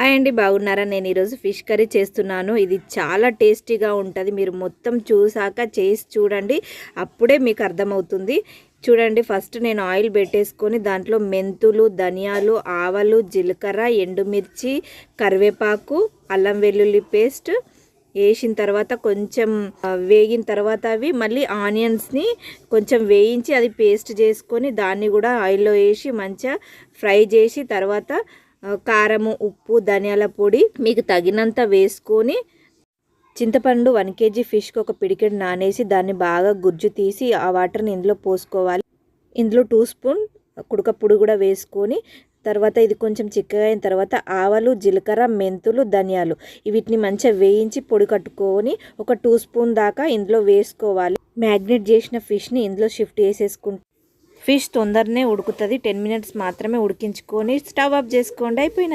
Hi అండి, బాగున్నారా? నేను ఈరోజు ఫిష్ కర్రీ చేస్తున్నాను. ఇది చాలా టేస్టీగా ఉంటుంది. మీరు మొత్తం చూసాక చేసి చూడండి, అప్పుడే మీకు అర్థమవుతుంది. చూడండి, ఫస్ట్ నేను ఆయిల్ పెట్టేసుకొని దాంట్లో మెంతులు, ధనియాలు, ఆవాలు, జీలకర్ర, ఎండుమిర్చి, కరివేపాకు, అల్లం వెల్లుల్లి పేస్ట్ వేసిన తర్వాత కొంచెం వేగిన తర్వాత అవి మళ్ళీ ఆనియన్స్ని కొంచెం వేయించి అది పేస్ట్ చేసుకొని దాన్ని కూడా ఆయిల్లో వేసి మంచిగా ఫ్రై చేసి తర్వాత కారము, ఉప్పు, ధనియాల పొడి మీకు తగినంత వేసుకొని చింతపండు 1 kg ఫిష్కి ఒక పిడికెడు నానేసి దాన్ని బాగా గుజ్జు తీసి ఆ వాటర్ని ఇందులో పోసుకోవాలి. ఇందులో 2 స్పూన్ కుడకప్పుడు కూడా వేసుకొని తర్వాత ఇది కొంచెం చిక్కగా అయిన తర్వాత ఆవాలు, జీలకర్ర, మెంతులు, ధనియాలు వీటిని మంచిగా వేయించి పొడి కట్టుకొని ఒక 2 స్పూన్ దాకా ఇందులో వేసుకోవాలి. మ్యాగ్నేట్ చేసిన ఫిష్ని ఇందులో షిఫ్ట్ చేసేసుకుంటే ఫిష్ తొందరనే ఉడుకుతుంది. 10 minutes మాత్రమే ఉడికించుకొని స్టవ్ ఆఫ్ చేసుకోండి, అయిపోయినది.